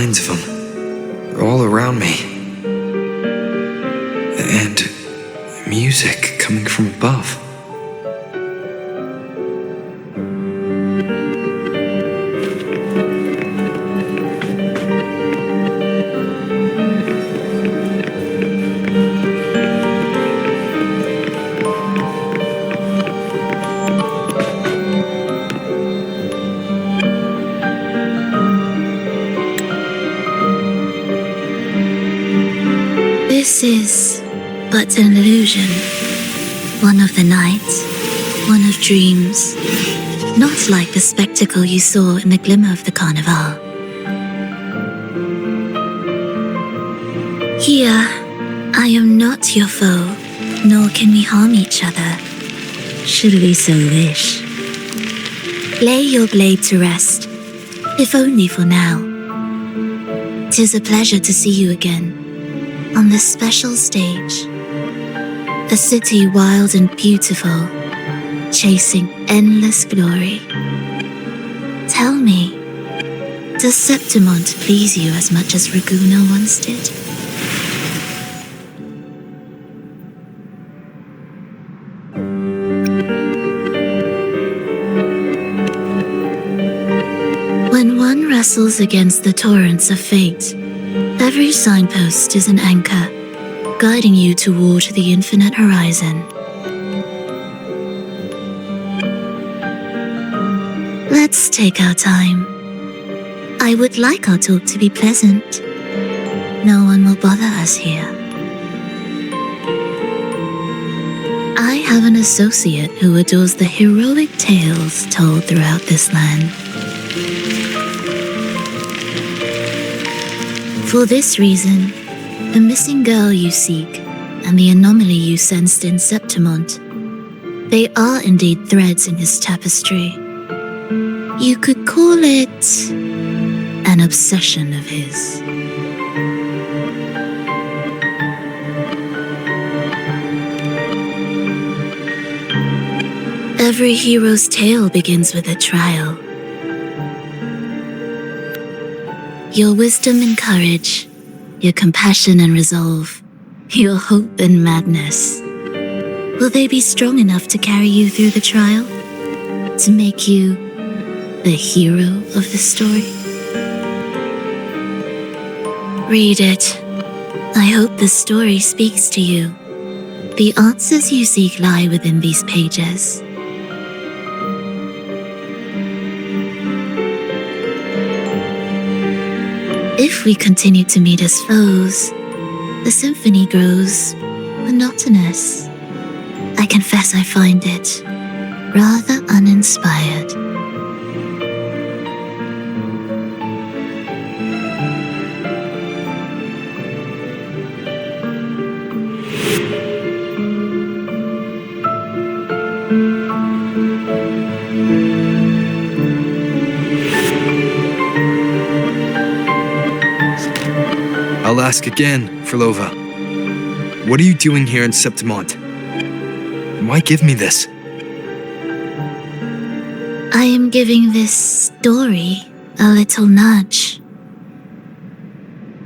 lines of them. They're all around me. And music coming from above. This is but an illusion, one of the night, one of dreams, not like the spectacle you saw in the glimmer of the carnival. Here, I am not your foe, nor can we harm each other, should we so wish. Lay your blade to rest, if only for now. 'Tis a pleasure to see you again, on this special stage. A city wild and beautiful, chasing endless glory. Tell me, does Septimont please you as much as Ragusa once did? When one wrestles against the torrents of fate, every signpost is an anchor, guiding you toward the infinite horizon. Let's take our time. I would like our talk to be pleasant. No one will bother us here. I have an associate who adores the heroic tales told throughout this land. For this reason, the missing girl you seek and the anomaly you sensed in Septimont, they are indeed threads in his tapestry. You could call it an obsession of his. Every hero's tale begins with a trial. Your wisdom and courage, your compassion and resolve, your hope and madness. Will they be strong enough to carry you through the trial? To make you the hero of the story? Read it. I hope the story speaks to you. The answers you seek lie within these pages. If we continue to meet as foes, the symphony grows monotonous. I confess I find it rather uninspired. I'll ask again, Loba. What are you doing here in Septimont? And why give me this? I am giving this story a little nudge.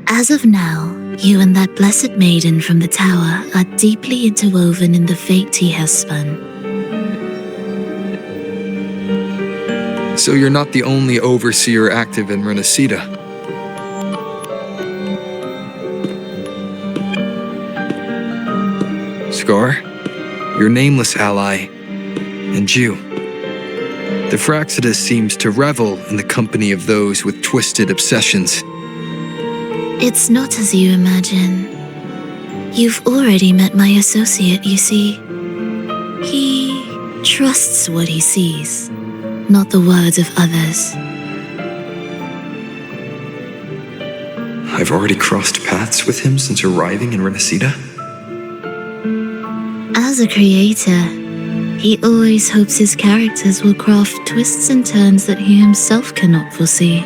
As of now, you and that blessed maiden from the tower are deeply interwoven in the fate he has spun. So you're not the only overseer active in Renacida. Scar, your nameless ally, and you. The Fraxidus seems to revel in the company of those with twisted obsessions. It's not as you imagine. You've already met my associate, you see. He trusts what he sees, not the words of others. I've already crossed paths with him since arriving in Renacida. As a creator, he always hopes his characters will craft twists and turns that he himself cannot foresee.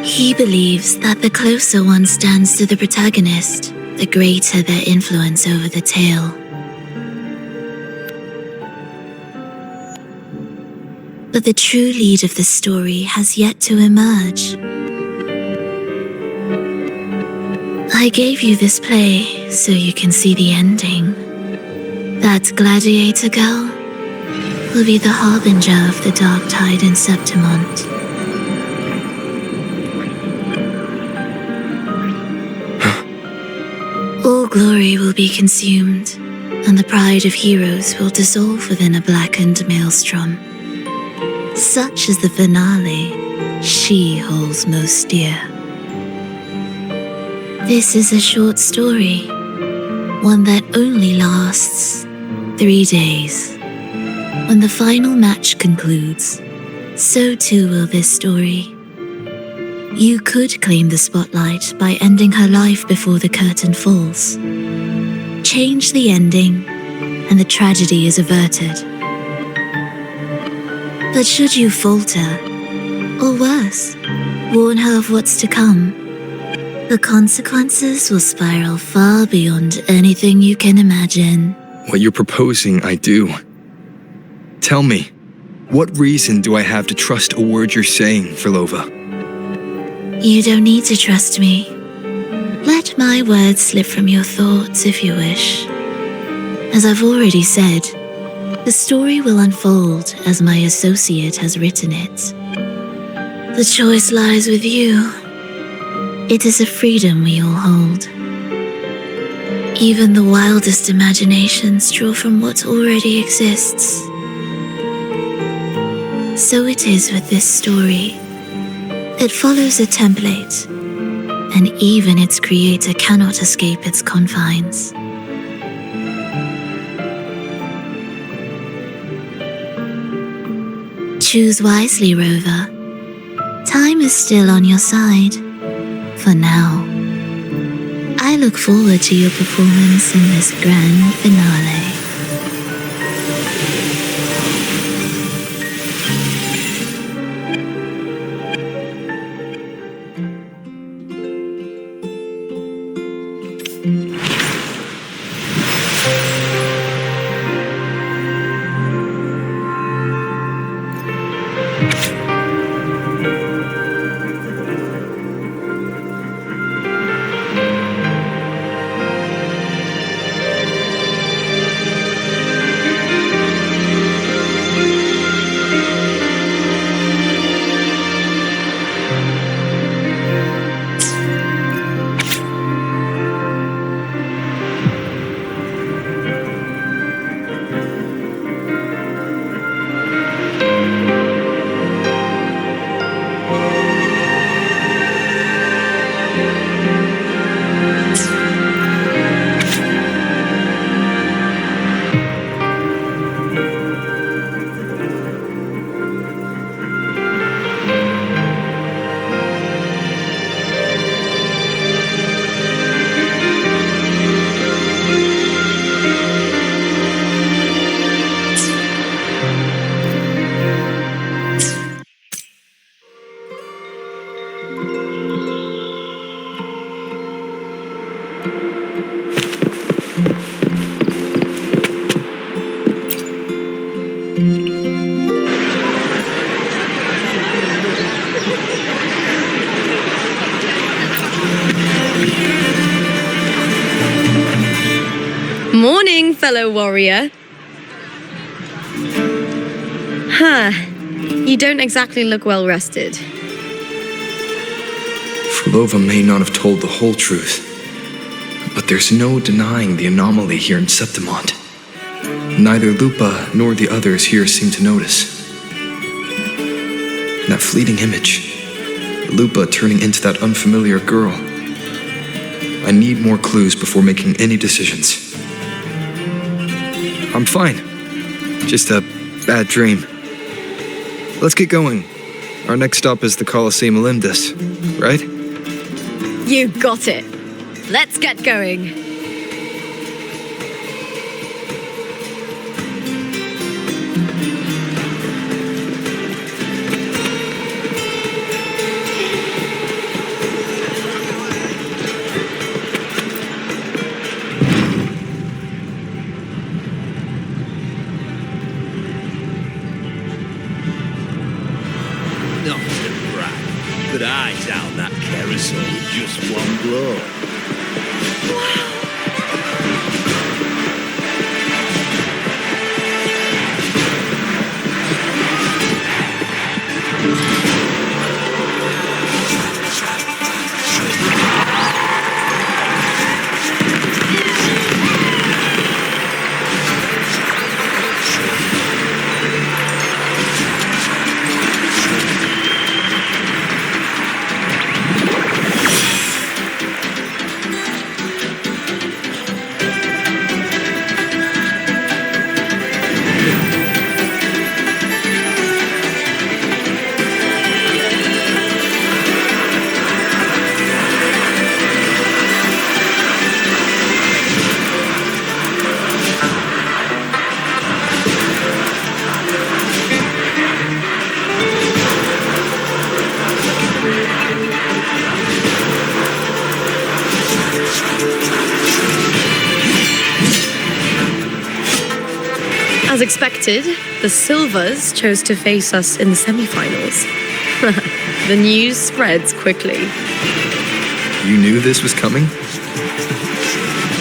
He believes that the closer one stands to the protagonist, the greater their influence over the tale. But the true lead of the story has yet to emerge. I gave you this play so you can see the ending. That gladiator girl will be the harbinger of the dark tide in Septimont. All glory will be consumed, and the pride of heroes will dissolve within a blackened maelstrom. Such is the finale she holds most dear. This is a short story, one that only lasts 3 days. When the final match concludes, so too will this story. You could claim the spotlight by ending her life before the curtain falls. Change the ending, and the tragedy is averted. But should you falter, or worse, warn her of what's to come, the consequences will spiral far beyond anything you can imagine. What you're proposing, I do. Tell me, what reason do I have to trust a word you're saying, Firlova? You don't need to trust me. Let my words slip from your thoughts if you wish. As I've already said, the story will unfold as my associate has written it. The choice lies with you. It is a freedom we all hold. Even the wildest imaginations draw from what already exists. So it is with this story. It follows a template, and even its creator cannot escape its confines. Choose wisely, Rover. Time is still on your side, for now. I look forward to your performance in this grand finale. Morning, fellow warrior. You don't exactly look well rested. Firlova may not have told the whole truth, but there's no denying the anomaly here in Septimont. Neither Lupa nor the others here seem to notice. That fleeting image, Lupa turning into that unfamiliar girl. I need more clues before making any decisions. I'm fine. Just a bad dream. Let's get going. Our next stop is the Colosseum Olympus, right? You got it. Let's get going. Not to brag, but I down that carousel with just one blow. As expected, the Silvers chose to face us in the semi-finals. The news spreads quickly. You knew this was coming?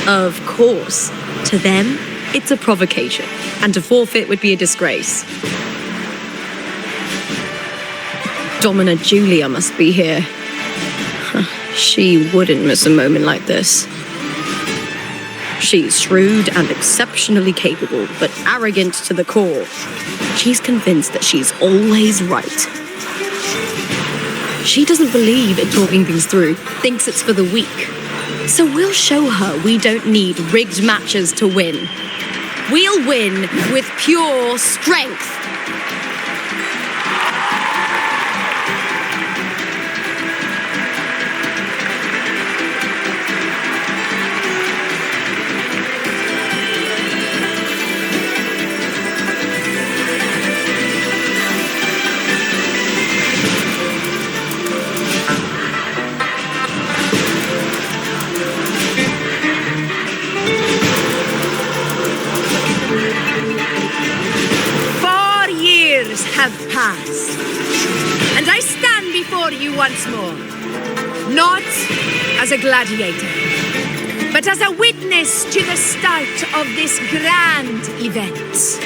Of course. To them, it's a provocation, and to forfeit would be a disgrace. Domina Julia must be here. She wouldn't miss a moment like this. She's shrewd and exceptionally capable, but arrogant to the core. She's convinced that she's always right. She doesn't believe in talking things through, thinks it's for the weak. So we'll show her we don't need rigged matches to win. We'll win with pure strength. Have passed, and I stand before you once more, not as a gladiator, but as a witness to the start of this grand event.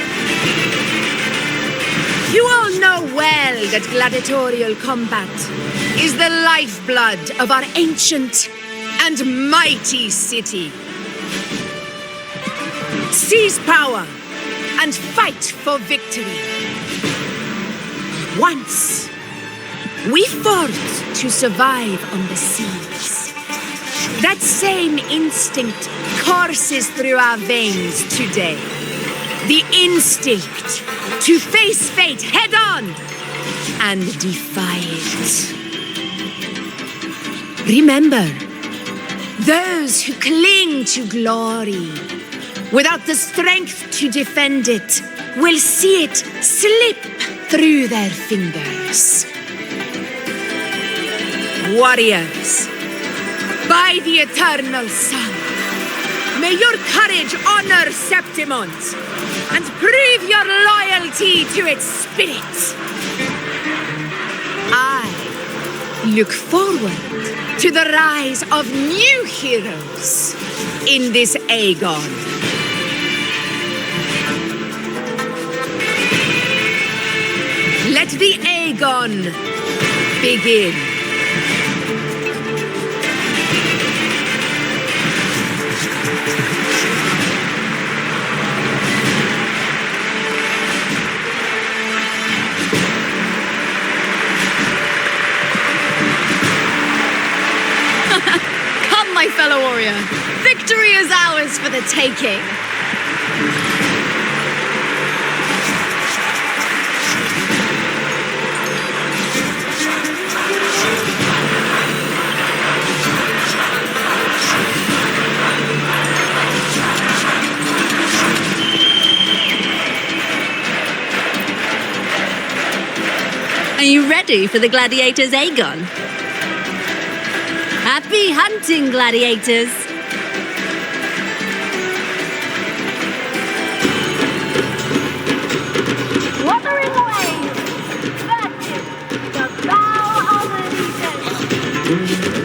You all know well that gladiatorial combat is the lifeblood of our ancient and mighty city. Seize power and fight for victory. Once, we fought to survive on the seas. That same instinct courses through our veins today. The instinct to face fate head on and defy it. Remember, those who cling to glory without the strength to defend it will see it slip through their fingers. Warriors, by the eternal sun, may your courage honor Septimont and prove your loyalty to its spirit. I look forward to the rise of new heroes in this Agón. Let the Agón begin. Come, my fellow warrior. Victory is ours for the taking. Are you ready for the gladiators' Agón? Happy hunting, gladiators! Wuthering waves, versus the bow of the region.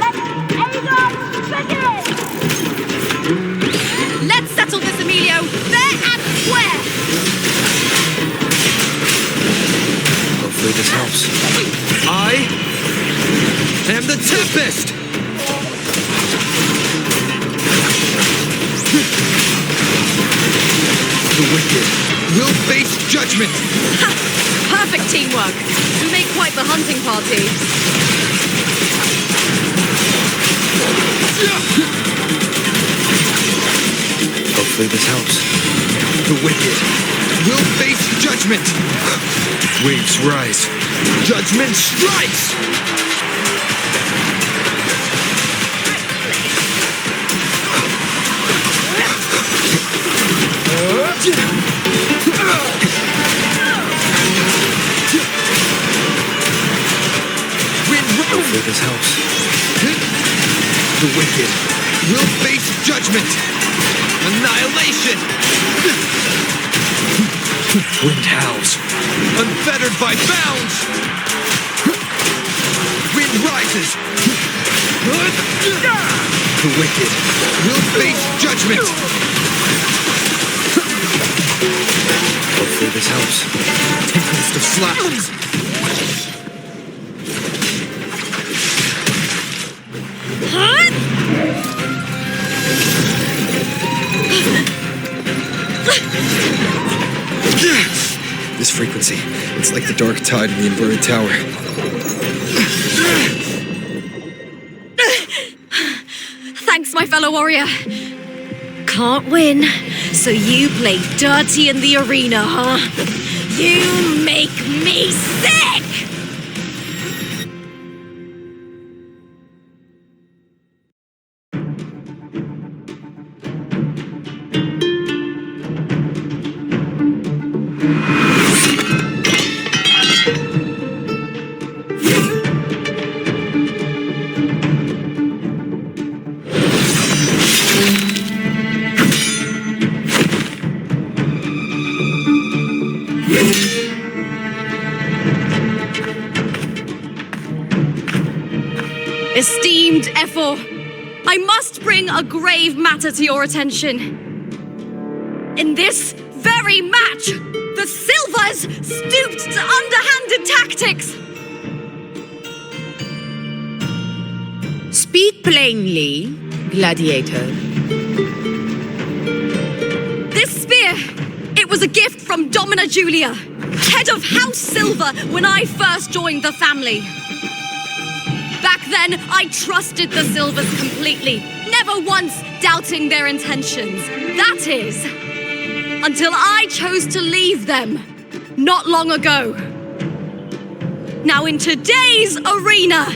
Let Agón begin! this helps. I am the Tempest! The wicked will face judgment! Perfect teamwork. We make quite the hunting party. Hopefully this helps. The wicked will face judgment! Waves rise. Judgment strikes! Hopefully this helps. The wicked will face judgment! Annihilation! Wind howls. Unfettered by bounds! Wind rises! The wicked will face judgment! Hopefully this helps. Tempest of slaps! This frequency, it's like the dark tide in the inverted tower. Thanks, my fellow warrior. Can't win, so you play dirty in the arena, huh? You make me sick! Esteemed Ephor, I must bring a grave matter to your attention. In this very match, the Silvers stooped to underhanded tactics. Speak plainly, gladiator. This spear, it was a gift from Domina Julia, head of House Silver, when I first joined the family. Back then, I trusted the Silvers completely, never once doubting their intentions. That is, until I chose to leave them, not long ago. Now in today's arena,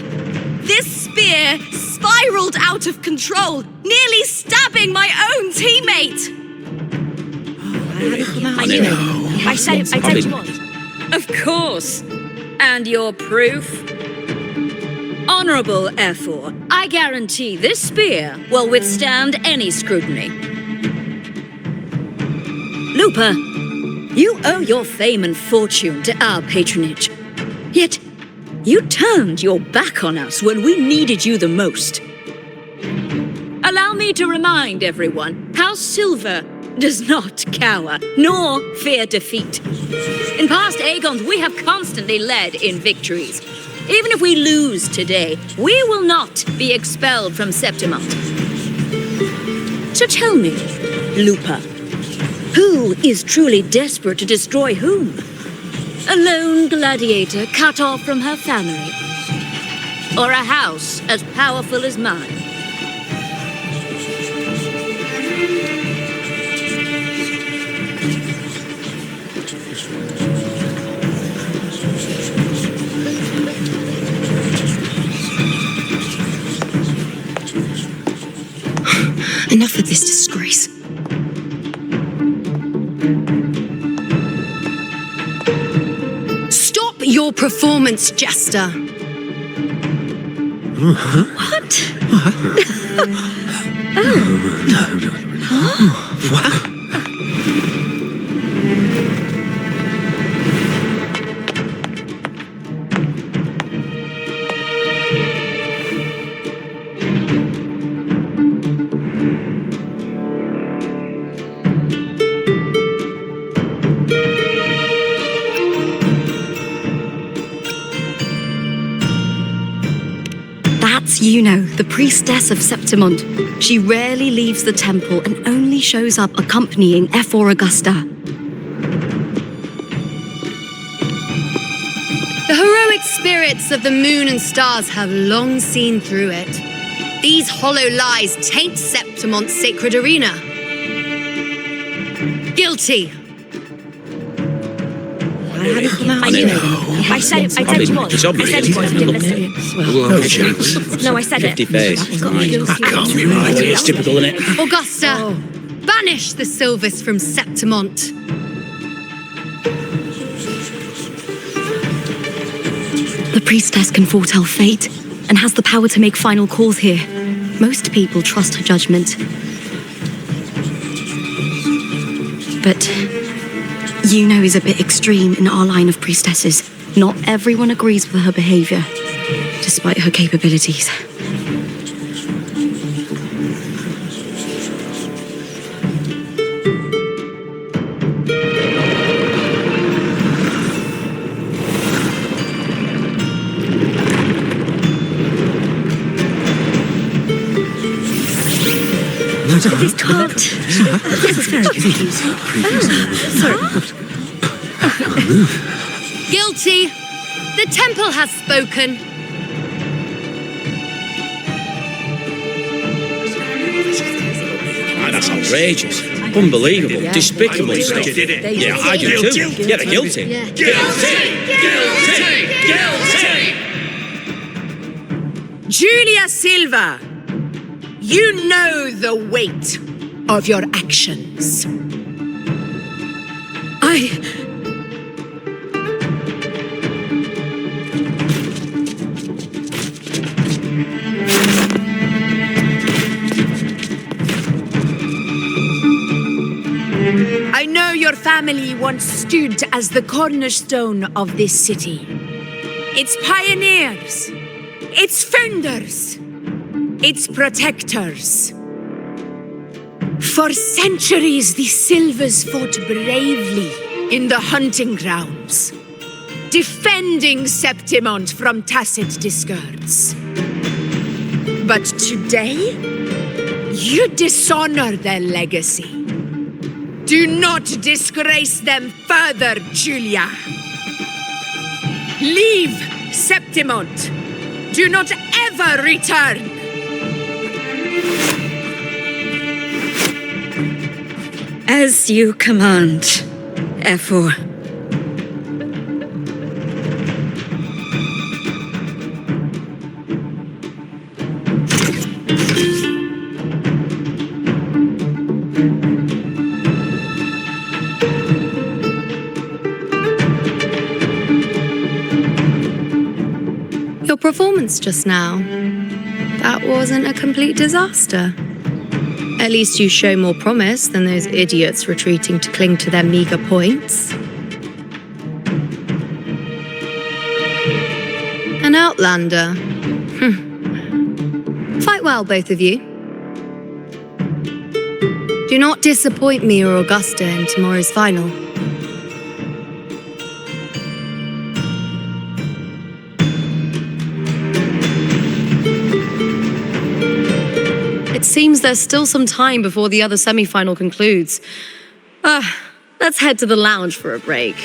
this spear spiraled out of control, nearly stabbing my own teammate. I knew it. I said it once. Of course. And your proof? Honorable Ephor, I guarantee this spear will withstand any scrutiny. Lupa, you owe your fame and fortune to our patronage. Yet, you turned your back on us when we needed you the most. Allow me to remind everyone, House Silver does not cower, nor fear defeat. In past Aegons, we have constantly led in victories. Even if we lose today, we will not be expelled from Septimont. So tell me, Lupa, who is truly desperate to destroy whom? A lone gladiator cut off from her family? Or a house as powerful as mine? Enough of this disgrace. Stop your performance, Jester. What? What? That's the priestess of Septimont. She rarely leaves the temple and only shows up accompanying F4 Augusta. The heroic spirits of the moon and stars have long seen through it. These hollow lies taint Septimont's sacred arena. Guilty. I said it was. It's obvious. I said it was. No chance. No, I said it. 50 face. That can't be right. It's typical, isn't it? Augusta, banish the Silvers from Septimont. The priestess can foretell fate and has the power to make final calls here. Most people trust her judgment. But Yuno is a bit extreme in our line of priestesses. Not everyone agrees with her behavior, despite her capabilities. This can't. This is very confusing. Guilty! The temple has spoken. That's outrageous. Unbelievable. Despicable stuff. Yeah, I do too. Yeah, they're guilty. Guilty! Julia Silva, you know the weight of your actions. I know your family once stood as the cornerstone of this city. Its pioneers, its founders, its protectors. For centuries, the Silvers fought bravely in the hunting grounds, defending Septimont from tacit discards. But today, you dishonor their legacy. Do not disgrace them further, Julia. Leave Septimont. Do not ever return. As you command, F4. Your performance just now, that wasn't a complete disaster. At least you show more promise than those idiots retreating to cling to their meager points. An outlander. Fight well, both of you. Do not disappoint me or Augusta in tomorrow's final. It seems there's still some time before the other semi-final concludes. Let's head to the lounge for a break.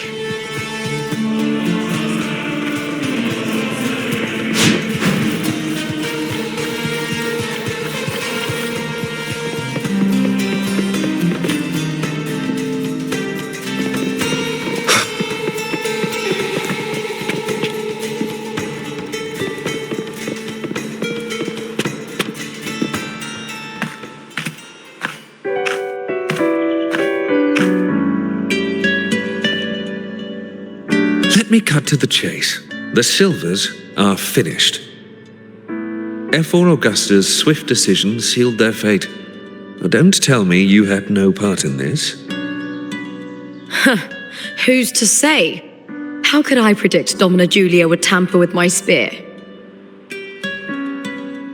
Let me cut to the chase. The Silvers are finished. F4 Augusta's swift decision sealed their fate. Don't tell me you had no part in this. Who's to say? How could I predict Domina Julia would tamper with my spear?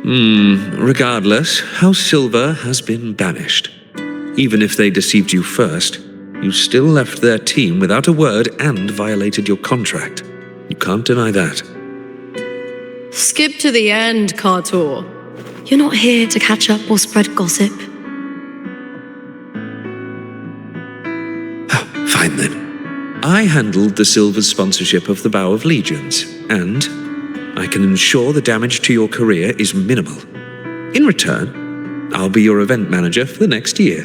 Regardless, House Silver has been banished. Even if they deceived you first, you still left their team without a word and violated your contract. You can't deny that. Skip to the end, Cartor. You're not here to catch up or spread gossip. Fine then. I handled the Silver's sponsorship of the Bow of Legions, and I can ensure the damage to your career is minimal. In return, I'll be your event manager for the next year.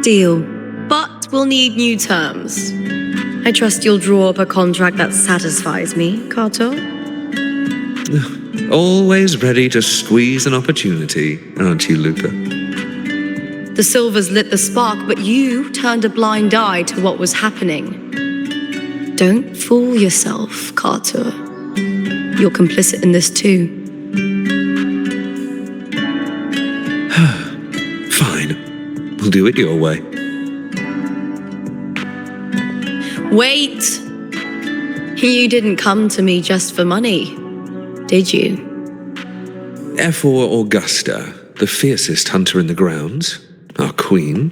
Deal. But we'll need new terms. I trust you'll draw up a contract that satisfies me, Cartor. Always ready to squeeze an opportunity, aren't you, Lupa? The Silvers lit the spark, but you turned a blind eye to what was happening. Don't fool yourself, Cartor. You're complicit in this too. Fine. We'll do it your way. Wait! You didn't come to me just for money, did you? F4 Augusta, the fiercest hunter in the grounds, our queen.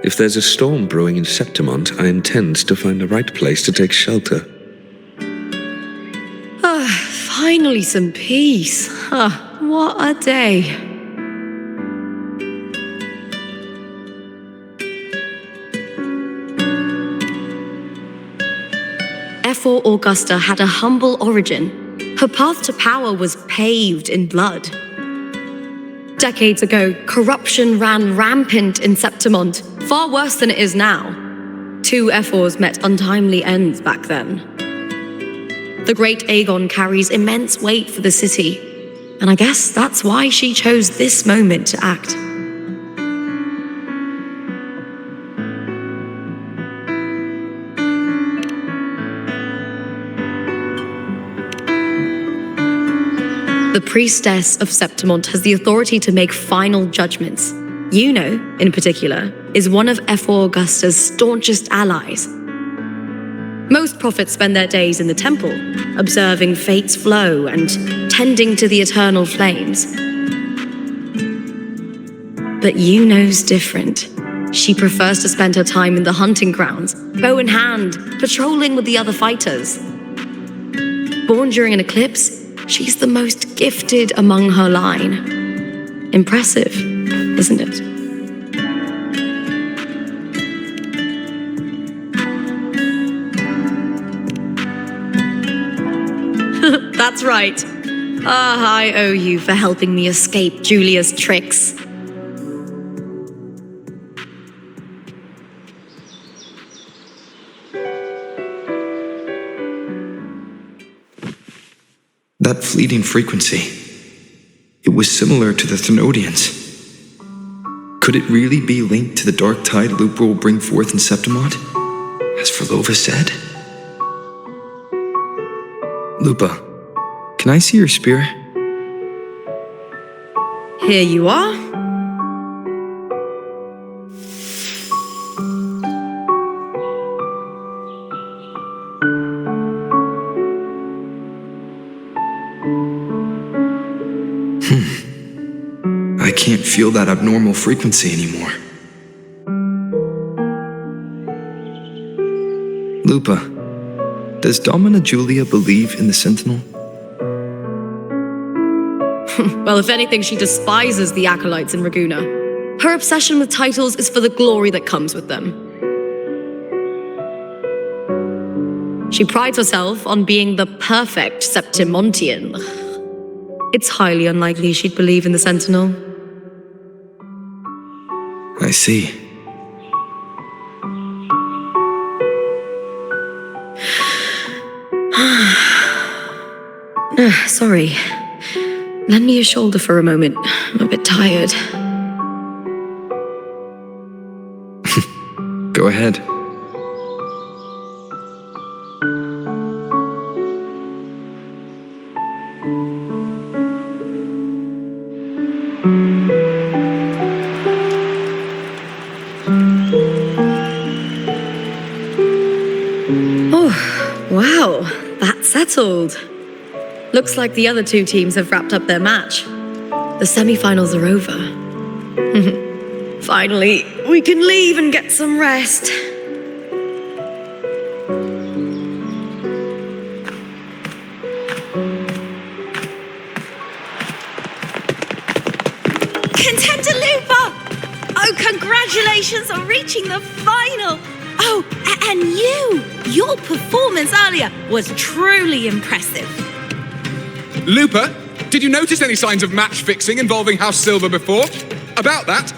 If there's a storm brewing in Septimont, I intend to find the right place to take shelter. Finally some peace. What a day. F4 Augusta had a humble origin. Her path to power was paved in blood. Decades ago, corruption ran rampant in Septimont, far worse than it is now. 2 F4s met untimely ends back then. The Great Agón carries immense weight for the city, and I guess that's why she chose this moment to act. The priestess of Septimont has the authority to make final judgments. Juno, in particular, is one of F4 Augusta's staunchest allies. Most prophets spend their days in the temple, observing fate's flow and tending to the eternal flames. But Juno's different. She prefers to spend her time in the hunting grounds, bow in hand, patrolling with the other fighters. Born during an eclipse, she's the most gifted among her line. Impressive, isn't it? That's right. I owe you for helping me escape Julia's tricks. That fleeting frequency, it was similar to the Thenodians. Could it really be linked to the dark tide Lupa will bring forth in Septimont, as Verlova said? Lupa, can I see your spear? Here you are. I can't feel that abnormal frequency anymore. Lupa, does Domina Julia believe in the Sentinel? Well, if anything, she despises the acolytes in Raguna. Her obsession with titles is for the glory that comes with them. She prides herself on being the perfect Septimontian. It's highly unlikely she'd believe in the Sentinel. I see. Sorry. Lend me your shoulder for a moment. I'm a bit tired. Go ahead. Oh, wow. That's settled. Looks like the other 2 teams have wrapped up their match. The semi-finals are over. Finally, we can leave and get some rest. Contender Lupa! Oh, congratulations on reaching the final! Oh, and your performance earlier was truly impressive. Lupa, did you notice any signs of match fixing involving House Silver before? About that?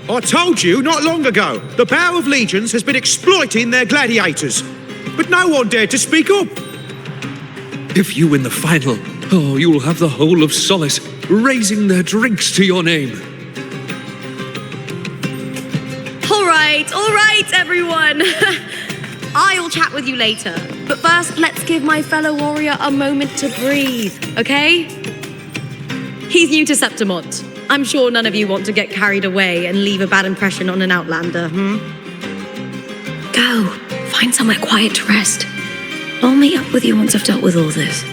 I told you not long ago, the Bow of Legions has been exploiting their gladiators. But no one dared to speak up. If you win the final, oh, you'll have the whole of Solace raising their drinks to your name. All right, everyone. I'll chat with you later. But first, let's give my fellow warrior a moment to breathe, okay? He's new to Septimont. I'm sure none of you want to get carried away and leave a bad impression on an outlander, Go. Find somewhere quiet to rest. I'll meet up with you once I've dealt with all this.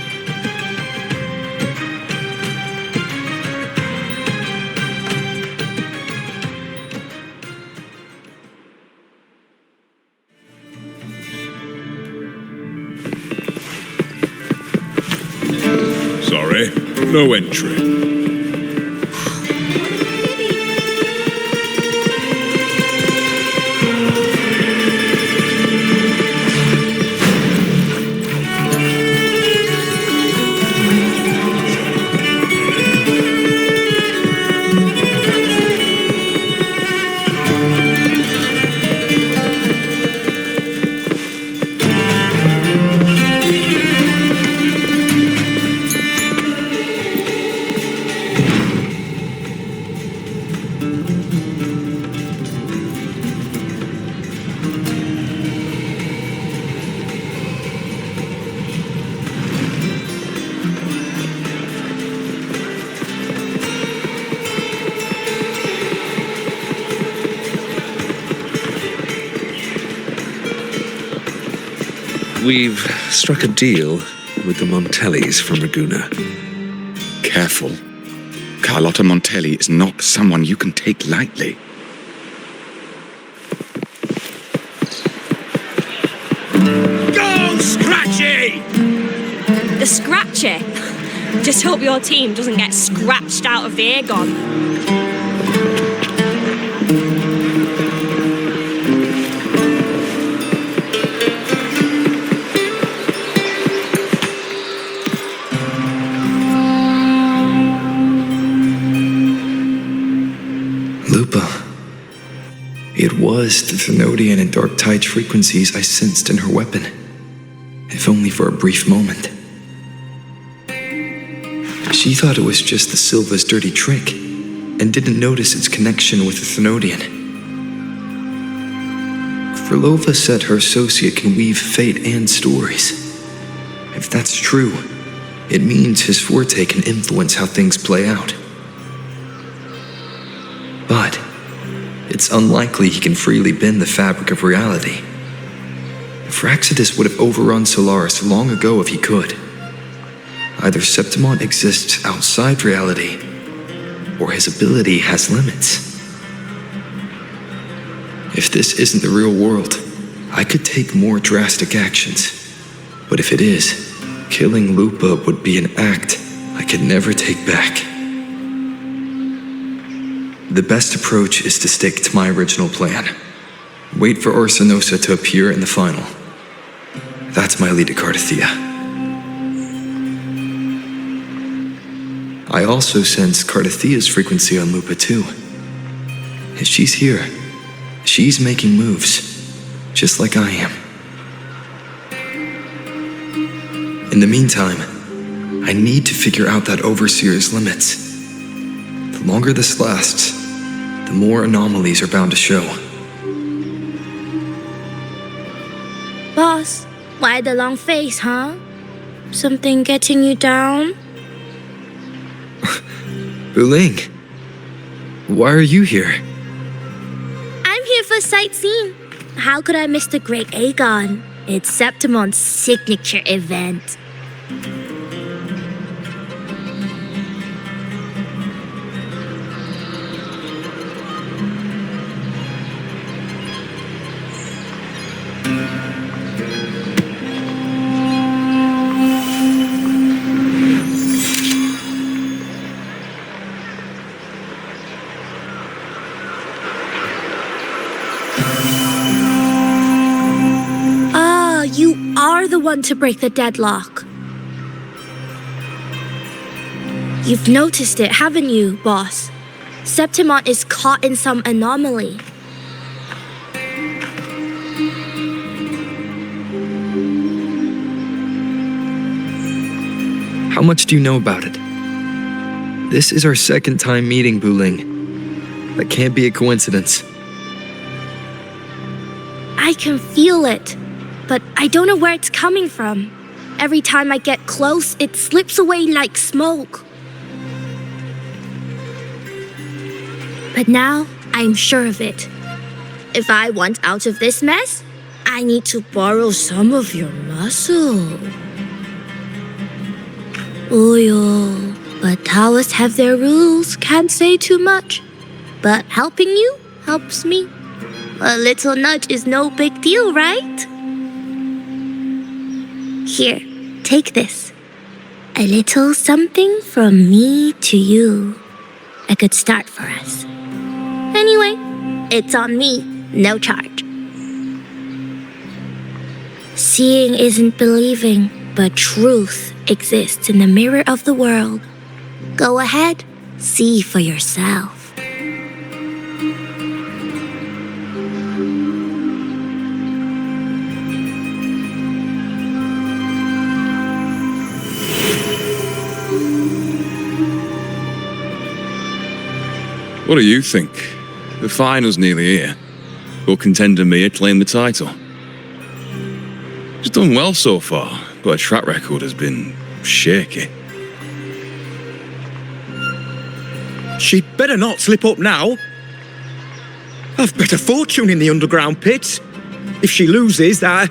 Sorry, no entry. We've struck a deal with the Montellis from Raguna. Careful. Carlotta Montelli is not someone you can take lightly. Go, Scratchy! The Scratchy? Just hope your team doesn't get scratched out of the Agon. Lupa. It was the Thenodian and Dark Tide frequencies I sensed in her weapon, if only for a brief moment. She thought it was just the Silva's dirty trick, and didn't notice its connection with the Thenodian. Frolova said her associate can weave fate and stories. If that's true, it means his forte can influence how things play out. But it's unlikely he can freely bend the fabric of reality. Fraxidus would have overrun Solaris long ago if he could. Either Septimont exists outside reality, or his ability has limits. If this isn't the real world, I could take more drastic actions. But if it is, killing Lupa would be an act I could never take back. The best approach is to stick to my original plan. Wait for Arsinosa to appear in the final. That's my lead to Cardathia. I also sense Cardathia's frequency on Lupa too. If she's here, she's making moves, just like I am. In the meantime, I need to figure out that Overseer's limits. The longer this lasts, the more anomalies are bound to show. Boss, why the long face, huh? Something getting you down? Wuthering, why are you here? I'm here for sightseeing. How could I miss the Great Agon? It's Septimont's signature event. want to break the deadlock. You've noticed it, haven't you, boss? Septimont is caught in some anomaly. How much do you know about it? This is our second time meeting, Wuthering. That can't be a coincidence. I can feel it, but I don't know where it's coming from. Every time I get close, it slips away like smoke. But now, I'm sure of it. If I want out of this mess, I need to borrow some of your muscle. Oyo, but Taoists have their rules, can't say too much. But helping you helps me. A little nudge is no big deal, right? Here, take this. A little something from me to you. A good start for us. Anyway, it's on me, no charge. Seeing isn't believing, but truth exists in the mirror of the world. Go ahead, see for yourself. What do you think? The final's nearly here. Will contender Mia claim the title? She's done well so far, but her track record has been shaky. She'd better not slip up now. I've bet a fortune in the underground pits. If she loses, that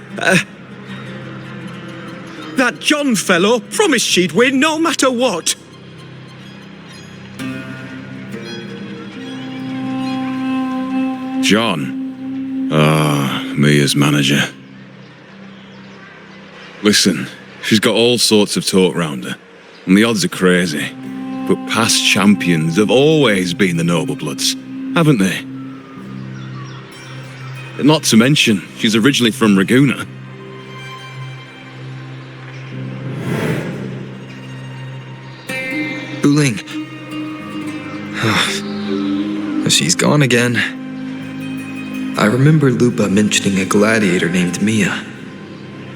John fellow promised she'd win no matter what. John? Mia's manager. Listen, she's got all sorts of talk round her, and the odds are crazy. But past champions have always been the noble bloods, haven't they? Not to mention, she's originally from Raguna. Wuthering. She's gone again. I remember Lupa mentioning a gladiator named Mia.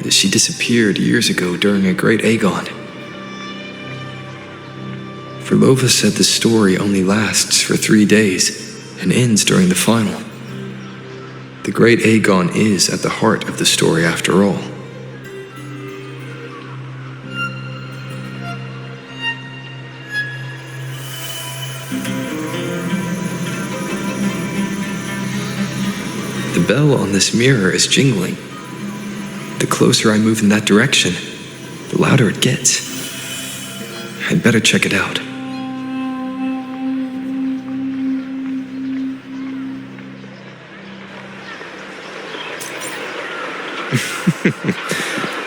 She disappeared years ago during a Great Agón. Verlova said the story only lasts for 3 days and ends during the final. The Great Agón is at the heart of the story after all. The bell on this mirror is jingling. The closer I move in that direction, the louder it gets. I'd better check it out.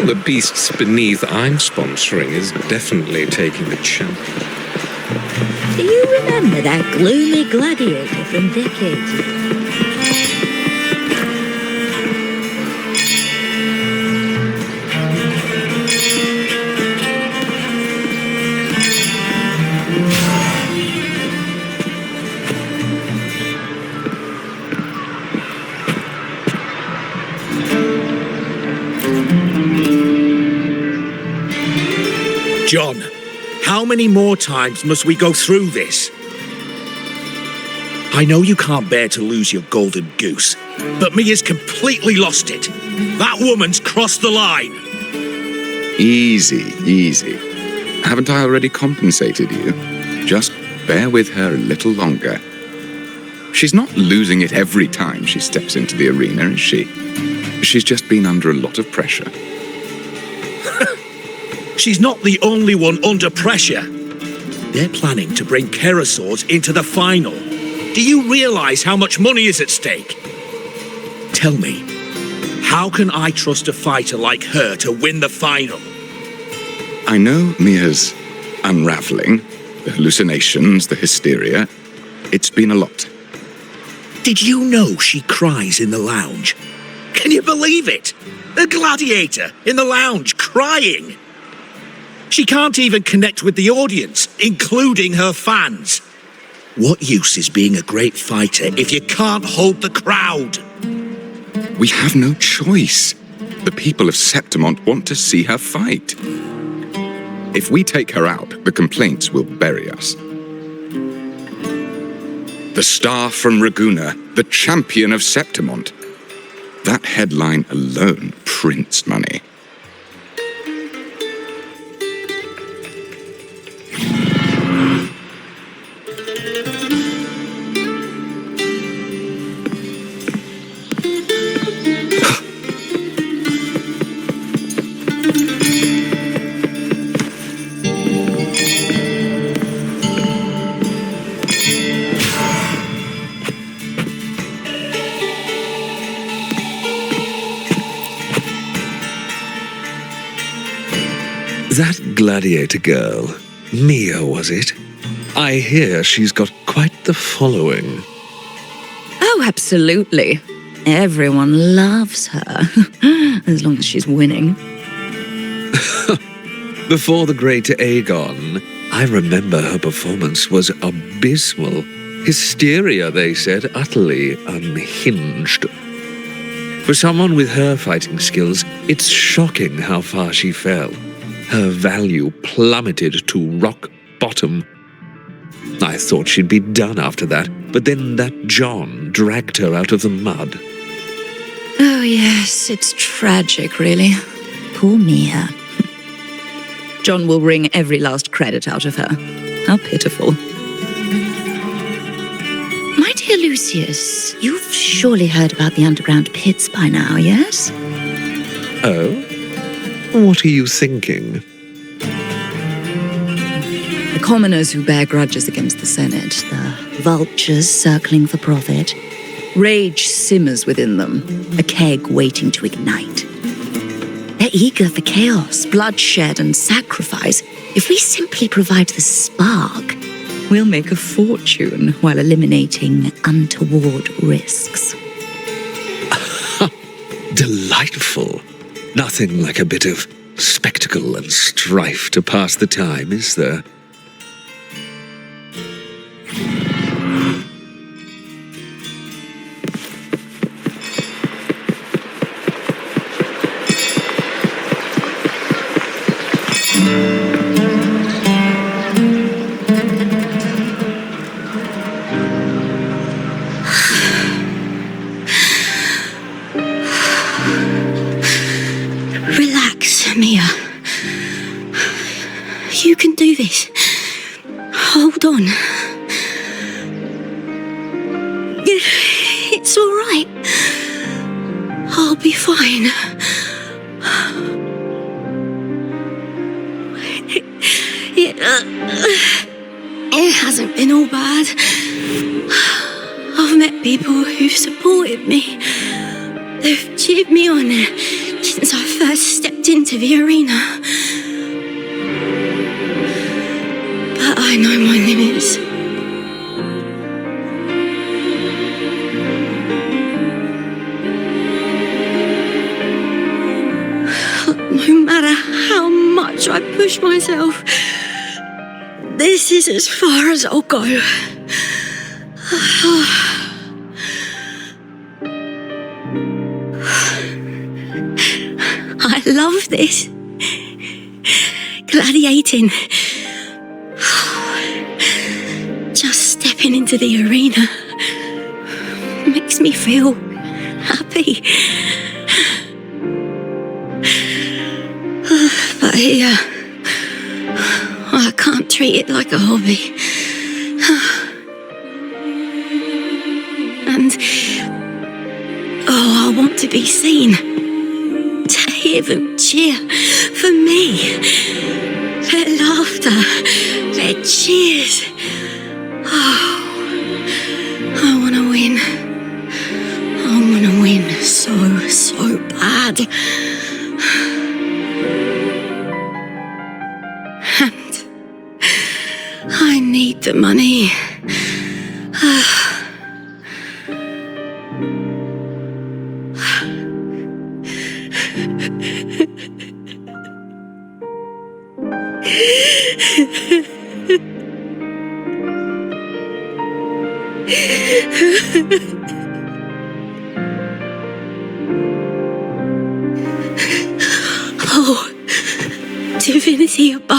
The beasts beneath I'm sponsoring is definitely taking the champion. Do you remember that gloomy gladiator from decades ago? John, how many more times must we go through this? I know you can't bear to lose your golden goose, but Mia's completely lost it. That woman's crossed the line. Easy, easy. Haven't I already compensated you? Just bear with her a little longer. She's not losing it every time she steps into the arena, is she? She's just been under a lot of pressure. She's not the only one under pressure. They're planning to bring Kerasaurs into the final. Do you realize how much money is at stake? Tell me, how can I trust a fighter like her to win the final? I know Mia's unraveling, the hallucinations, the hysteria. It's been a lot. Did you know she cries in the lounge? Can you believe it? A gladiator in the lounge, crying. She can't even connect with the audience, including her fans. What use is being a great fighter if you can't hold the crowd? We have no choice. The people of Septimont want to see her fight. If we take her out, the complaints will bury us. The star from Raguna, the champion of Septimont. That headline alone prints money. That gladiator girl, Mia, was it? I hear she's got quite the following. Oh, absolutely. Everyone loves her, as long as she's winning. Before the great Agon, I remember her performance was abysmal. Hysteria, they said, utterly unhinged. For someone with her fighting skills, it's shocking how far she fell. Her value plummeted to rock bottom. I thought she'd be done after that, but then that John dragged her out of the mud. Oh, yes, it's tragic, really. Poor Mia. John will wring every last credit out of her. How pitiful. My dear Lucius, you've surely heard about the underground pits by now, yes? Oh? What are you thinking? The commoners who bear grudges against the Senate, the vultures circling for profit. Rage simmers within them, a keg waiting to ignite. They're eager for chaos, bloodshed, and sacrifice. If we simply provide the spark, we'll make a fortune while eliminating untoward risks. Delightful. Nothing like a bit of spectacle and strife to pass the time, is there? Mia, you can do this. Hold on. It's all right. I'll be fine. It hasn't been all bad. I've met people who've supported me. They've cheered me on since I first stepped into the arena. But I know my limits. No matter how much I push myself, this is as far as I'll go. I love this. Gladiating. Just stepping into the arena makes me feel happy. But here, I can't treat it like a hobby. And, I want to be seen. To hear them cheer for me. Their laughter, their cheers. Oh, I want to win. I want to win so bad. And I need the money. Oh, divinity above.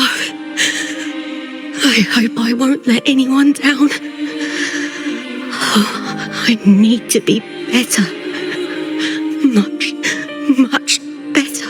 I hope I won't let anyone down. Oh, I need to be better. Much, much better.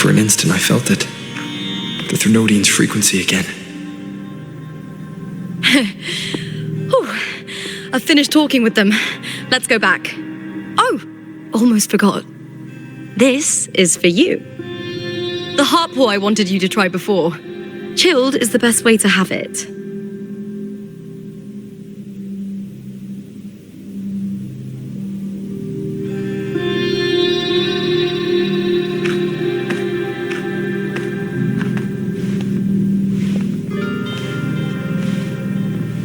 For an instant, I felt it. The Thrunodian's frequency again. I've finished talking with them. Let's go back. Oh, almost forgot. This is for you. The heart pour I wanted you to try before. Chilled is the best way to have it.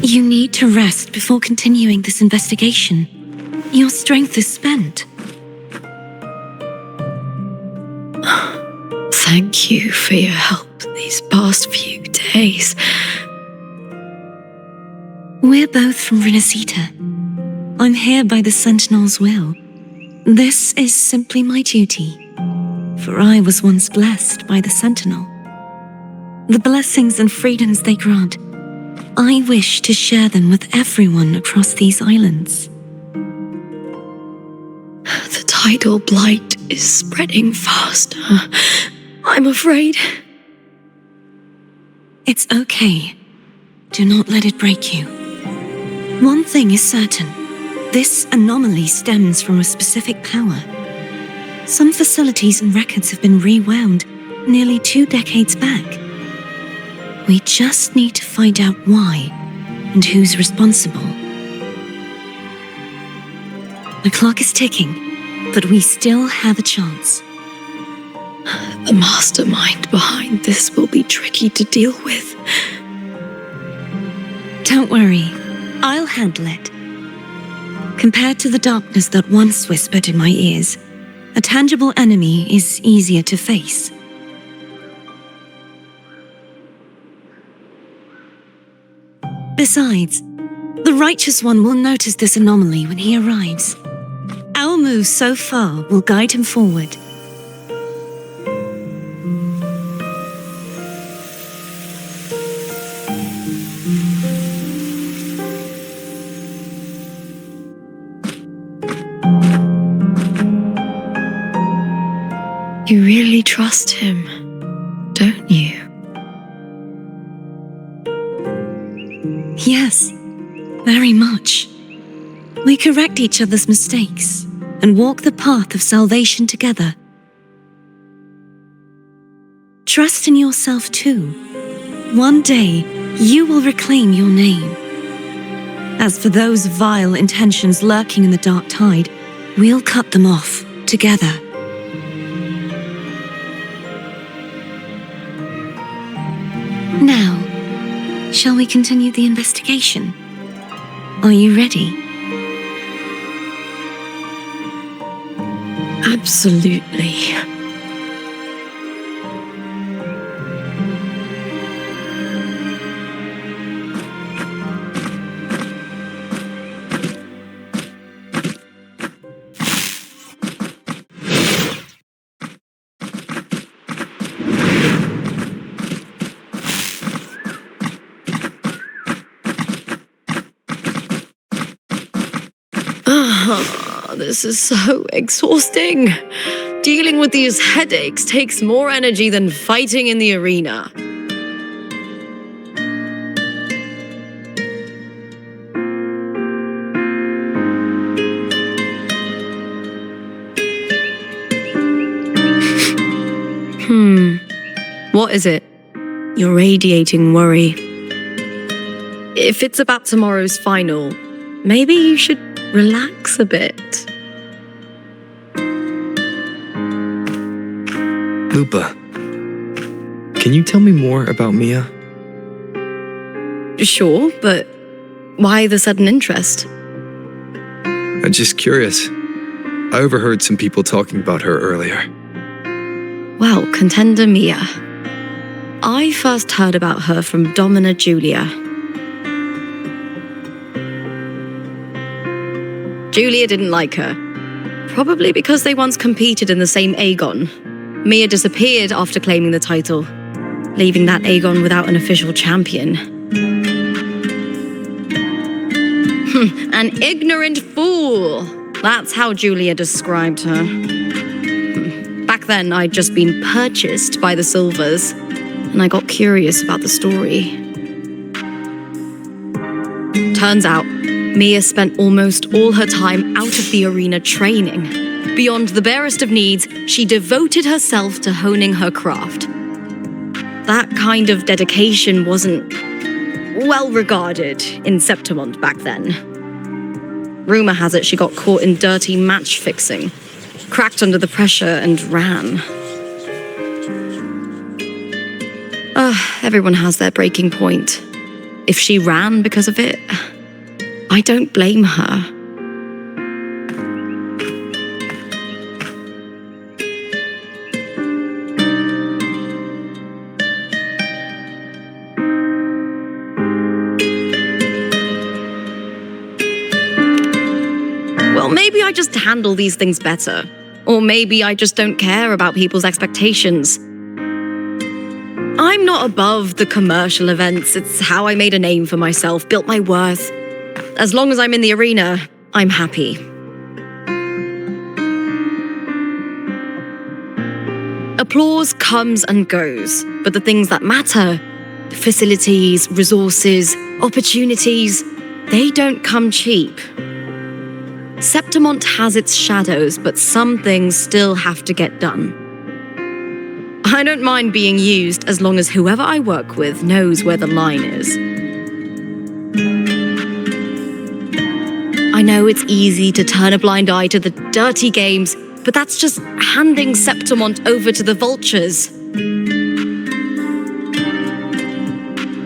You need to rest before continuing this investigation. Your strength is spent. Thank you for your help these past few days. We're both from Renacita. I'm here by the Sentinel's will. This is simply my duty, for I was once blessed by the Sentinel. The blessings and freedoms they grant, I wish to share them with everyone across these islands. The tidal blight is spreading faster. I'm afraid. It's okay. Do not let it break you. One thing is certain. This anomaly stems from a specific power. Some facilities and records have been rewound nearly 2 decades back. We just need to find out why and who's responsible. The clock is ticking, but we still have a chance. The mastermind behind this will be tricky to deal with. Don't worry, I'll handle it. Compared to the darkness that once whispered in my ears, a tangible enemy is easier to face. Besides, the Righteous One will notice this anomaly when he arrives. Our moves so far will guide him forward. You really trust him, don't you? Yes, very much. We correct each other's mistakes and walk the path of salvation together. Trust in yourself too. One day, you will reclaim your name. As for those vile intentions lurking in the dark tide, we'll cut them off together. Now, shall we continue the investigation? Are you ready? Absolutely. This is so exhausting. Dealing with these headaches takes more energy than fighting in the arena. What is it? You're radiating worry. If it's about tomorrow's final, maybe you should relax a bit. Lupa, can you tell me more about Mia? Sure, but why the sudden interest? I'm just curious. I overheard some people talking about her earlier. Well, contender Mia. I first heard about her from Domina Julia. Julia didn't like her, probably because they once competed in the same Agon. Mia disappeared after claiming the title, leaving that Agon without an official champion. An ignorant fool! That's how Julia described her. Back then, I'd just been purchased by the Silvers, and I got curious about the story. Turns out, Mia spent almost all her time out of the arena training. Beyond the barest of needs, she devoted herself to honing her craft. That kind of dedication wasn't well regarded in Septimont back then. Rumor has it she got caught in dirty match fixing, cracked under the pressure and ran. Everyone has their breaking point. If she ran because of it, I don't blame her. Well, maybe I just handle these things better. Or maybe I just don't care about people's expectations. I'm not above the commercial events. It's how I made a name for myself, built my worth. As long as I'm in the arena, I'm happy. Applause comes and goes, but the things that matter, facilities, resources, opportunities, they don't come cheap. Septimont has its shadows, but some things still have to get done. I don't mind being used as long as whoever I work with knows where the line is. I know it's easy to turn a blind eye to the dirty games, but that's just handing Septimont over to the vultures.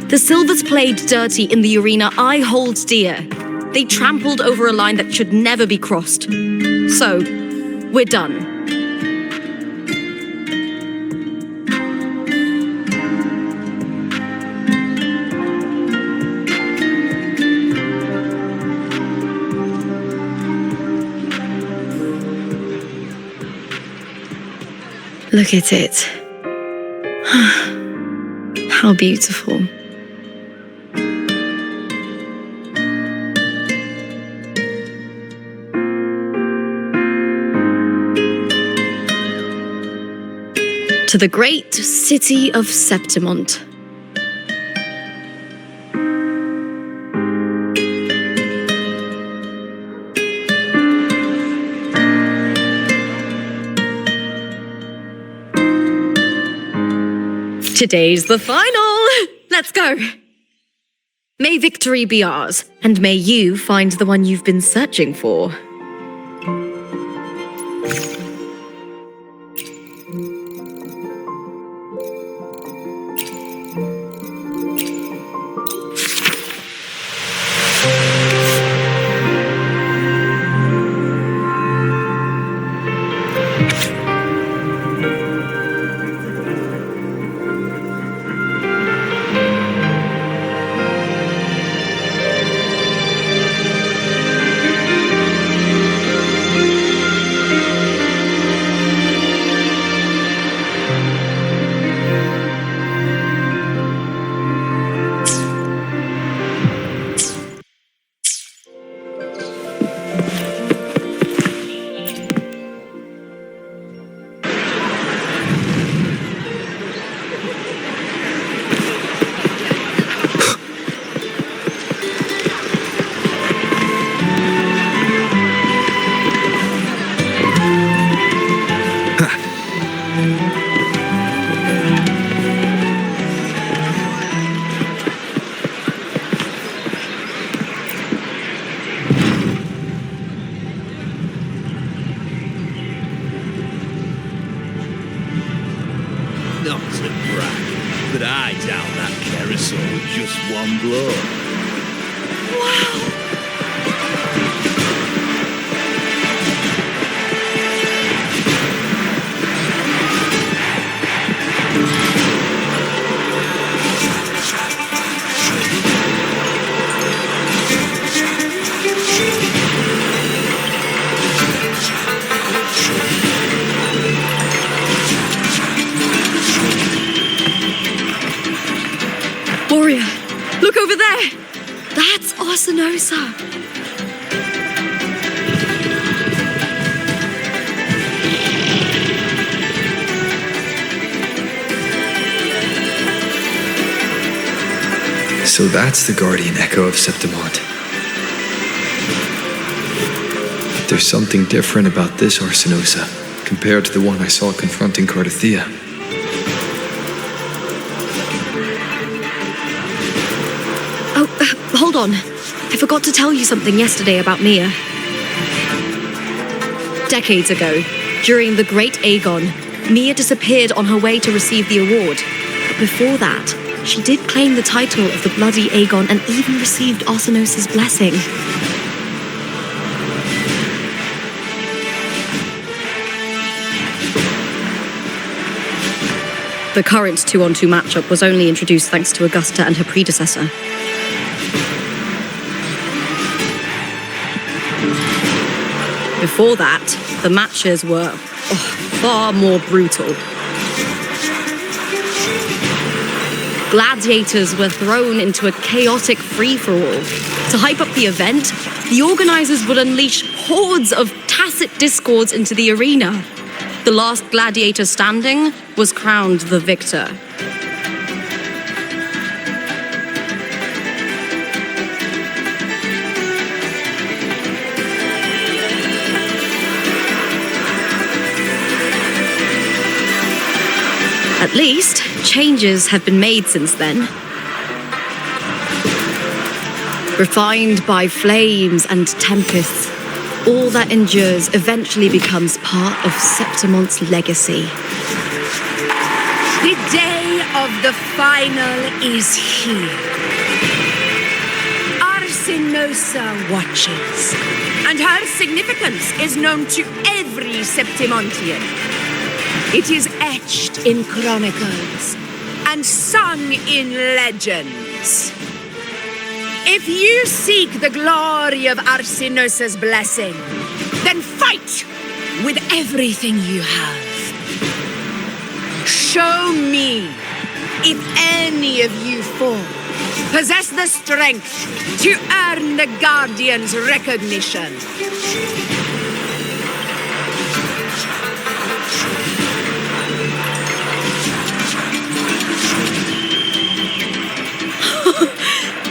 The Silvers played dirty in the arena I hold dear. They trampled over a line that should never be crossed. So, we're done. Look at it. How beautiful. To the great city of Septimont. Today's the final! Let's go! May victory be ours, and may you find the one you've been searching for. But I down that carousel with just one blow. Wow! Gloria, look over there! That's Arsinosa! So that's the guardian echo of Septimont. There's something different about this Arsinosa compared to the one I saw confronting Cardathea. Hold on. I forgot to tell you something yesterday about Mia. Decades ago, during the Great Agón, Mia disappeared on her way to receive the award. But before that, she did claim the title of the Bloody Agón and even received Arsinosa's blessing. The current 2-on-2 matchup was only introduced thanks to Augusta and her predecessor. Before that, the matches were far more brutal. Gladiators were thrown into a chaotic free-for-all. To hype up the event, the organizers would unleash hordes of tacit discords into the arena. The last gladiator standing was crowned the victor. At least, changes have been made since then. Refined by flames and tempests, all that endures eventually becomes part of Septimont's legacy. The day of the final is here. Arsinosa watches, and her significance is known to every Septimontian. It is etched in chronicles and sung in legends. If you seek the glory of Arsinosa's blessing, then fight with everything you have. Show me if any of you four possess the strength to earn the Guardian's recognition.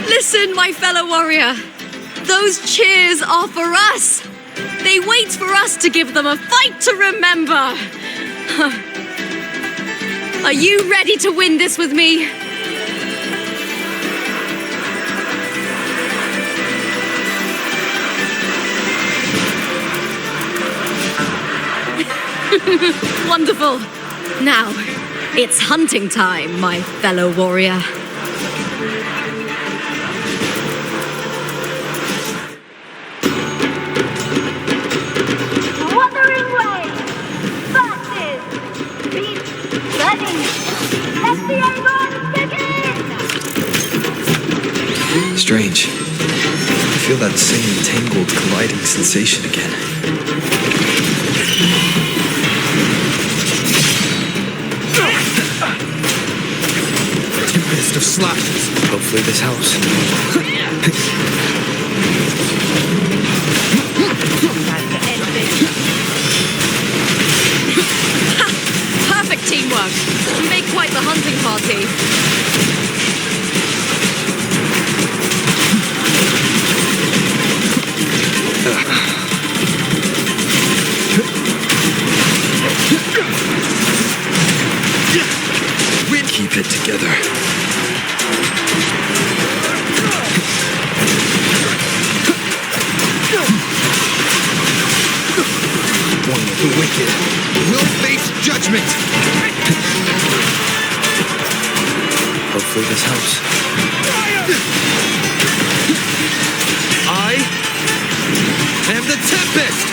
Listen, my fellow warrior. Those cheers are for us. They wait for us to give them a fight to remember. Are you ready to win this with me? Wonderful. Now, it's hunting time, my fellow warrior. Wuthering waves, versus beat setting. Let the Agón begin! Strange. I feel that same tangled, colliding sensation again. Tempest of slashes. Hopefully this helps. Perfect teamwork. You make quite the hunting party. Keep it together. One of the wicked will face judgment. Hopefully this helps. I am the Tempest!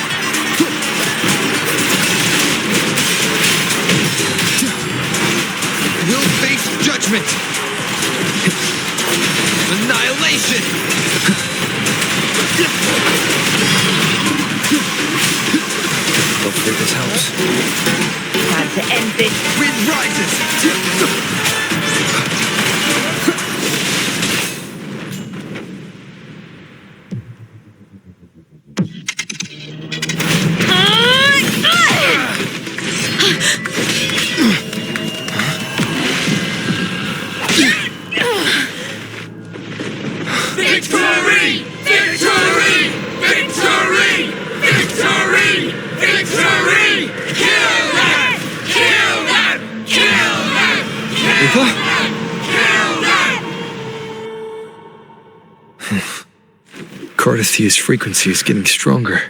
We'll face judgment! Annihilation! Hopefully this helps. Time to end this. Wind rises! Victory! Victory! Victory! Victory! Victory! Kill them! Kill them! Kill them! Kill them! Kill them! Cardathia's frequency is getting stronger.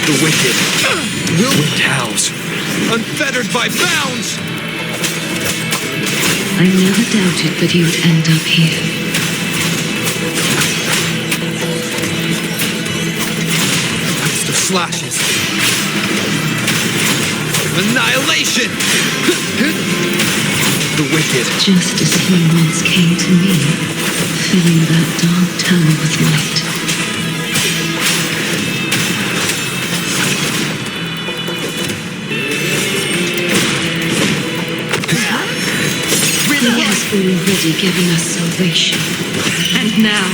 The wicked! Wind howls. Unfettered by bounds! I never doubted that you'd end up here. Burst of slashes. Annihilation! The wicked. Just as he once came to me, filling that dark tower with light. He has already given us salvation. And now,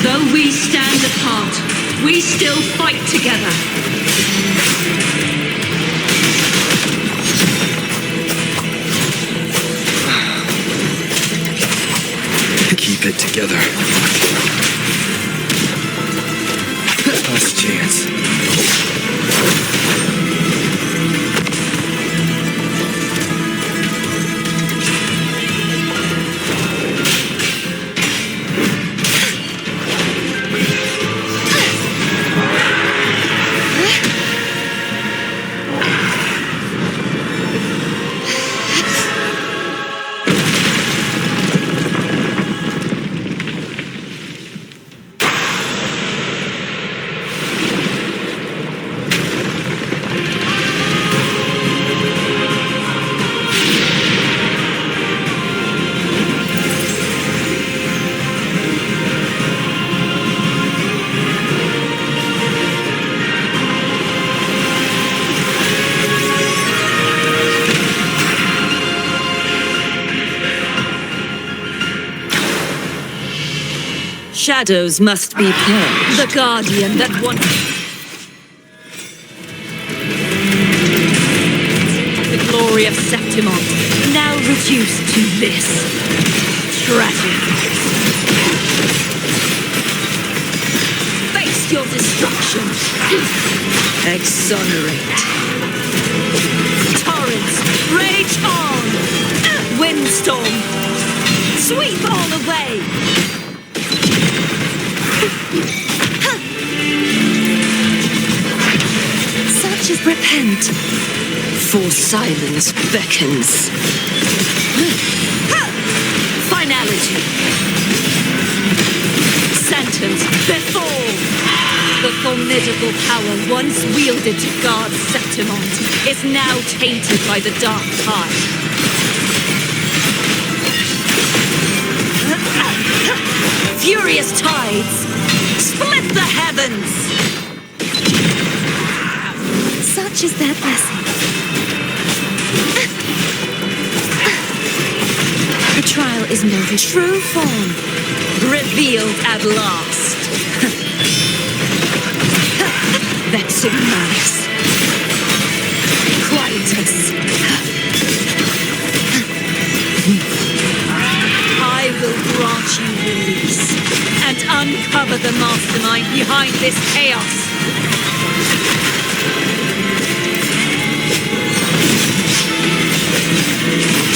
though we stand apart, we still fight together. Keep it together. Last chance. Shadows must be purged. The guardian that once... The glory of Septimont, now reduced to this. Tragic. Face your destruction. Exonerate. Torrents, rage on. Windstorm, sweep all away. Such as repent, for silence beckons. Finality. Sentence before. The formidable power once wielded to guard Septimont is now tainted by the dark tide. Furious tides split the heavens. Such is their blessing. Her trial is noted. True form revealed at last. Vexing malice. Quietus. I will grant you release and uncover the mastermind behind this chaos.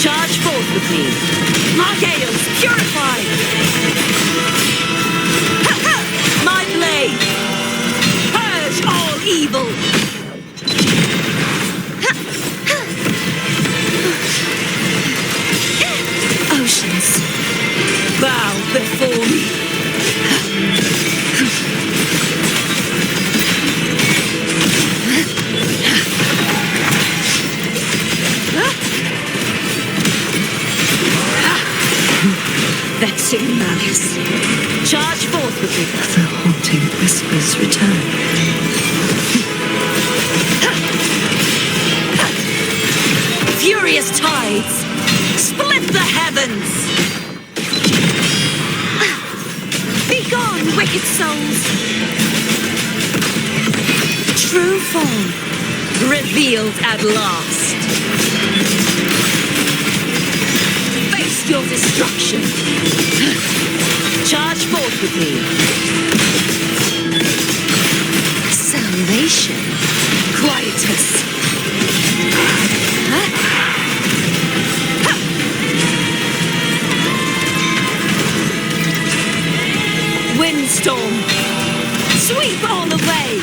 Charge forth with me. Margales, purify! My blade! Purge all evil! piercing malice. Charge forth with me. The haunting whispers return. Furious tides, split the heavens. Begone, wicked souls. True form revealed at last. Face your destruction. Charge forth with me. Salvation, quietus. Windstorm, sweep all away.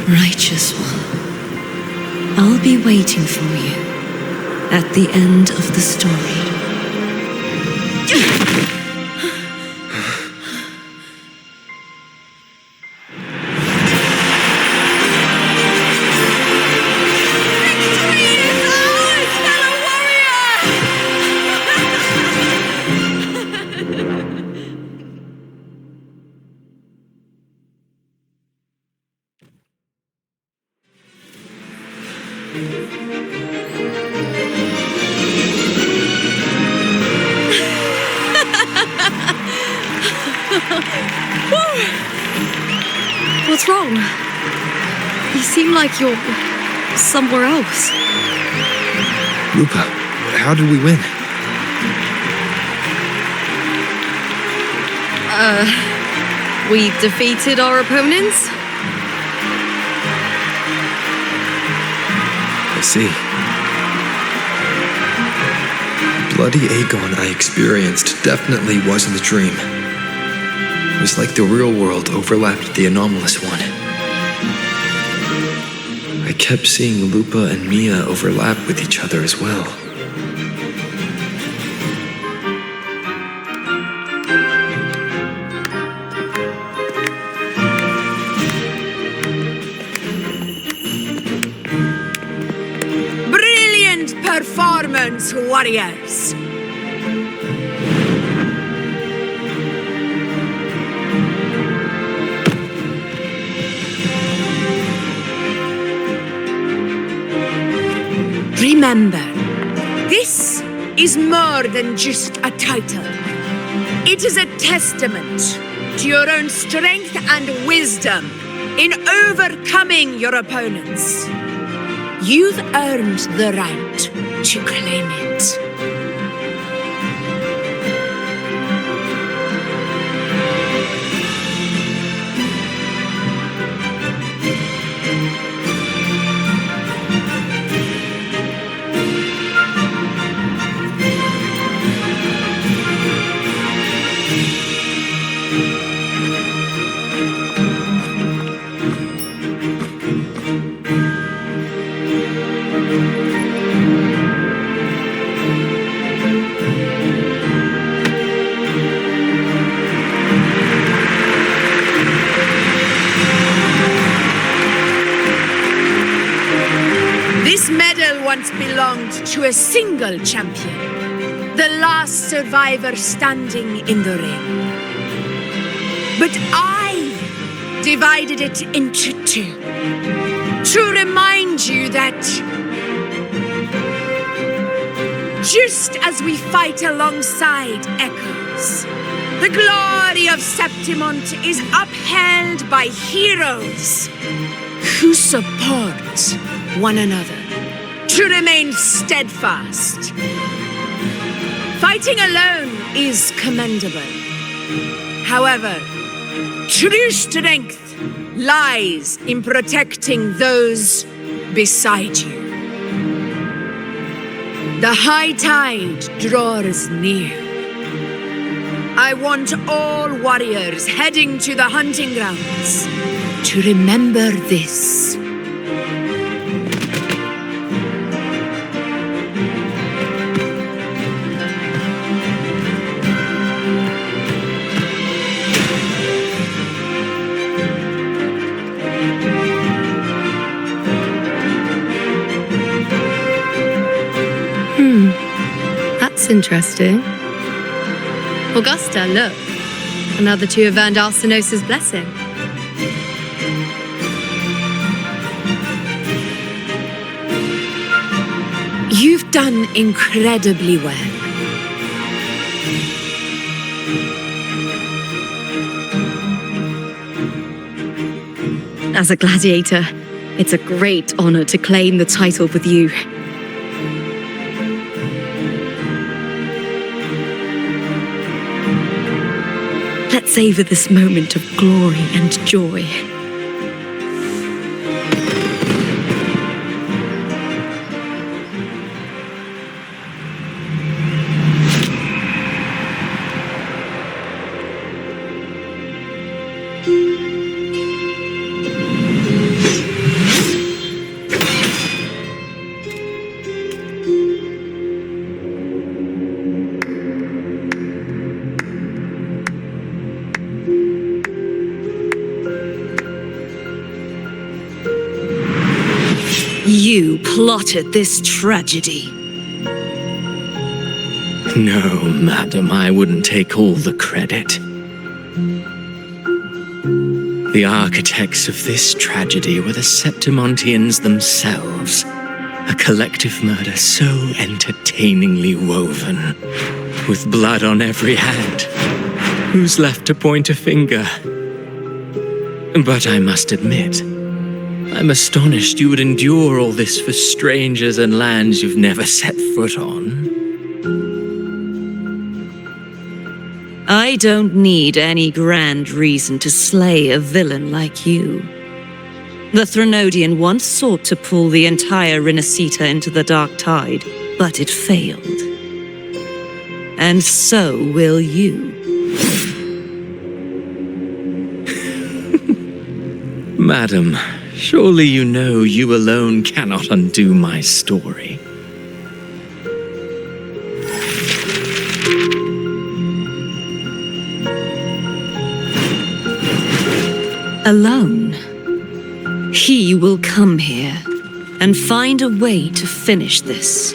Righteous one, I'll be waiting for you at the end of the story. What's wrong? You seem like you're somewhere else. Lupa, how did we win? We defeated our opponents? I see. The bloody Agon I experienced definitely wasn't a dream. It was like the real world overlapped with the anomalous one. I kept seeing Lupa and Mia overlap with each other as well. Brilliant performance, warriors! Remember, this is more than just a title. It is a testament to your own strength and wisdom in overcoming your opponents. You've earned the right to claim it. This medal once belonged to a single champion. the last survivor standing in the ring. But I divided it into two, to remind you that just as we fight alongside echoes, the glory of Septimont is upheld by heroes who support one another to remain steadfast. Fighting alone is commendable. However, true strength lies in protecting those beside you. The high tide draws near. I want all warriors heading to the hunting grounds to remember this. That's interesting. Augusta, look. Another two have earned Alcinosa's blessing. You've done incredibly well. As a gladiator, it's a great honor to claim the title with you. Let's savor this moment of glory and joy. You plotted this tragedy. No, madam, I wouldn't take all the credit. The architects of this tragedy were the Septimontians themselves. A collective murder so entertainingly woven, with blood on every hand. Who's left to point a finger? But I must admit, I'm astonished you would endure all this for strangers and lands you've never set foot on. I don't need any grand reason to slay a villain like you. The Threnodian once sought to pull the entire Renacita into the dark tide, but it failed. And so will you. Madam, surely you know you alone cannot undo my story. Alone? He will come here and find a way to finish this.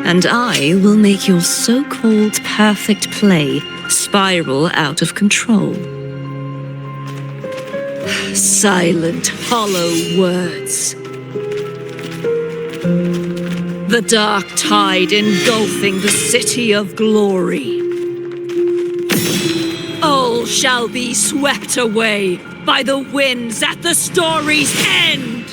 And I will make your so-called perfect play spiral out of control. Silent, hollow words. The dark tide engulfing the city of glory. All shall be swept away by the winds at the story's end!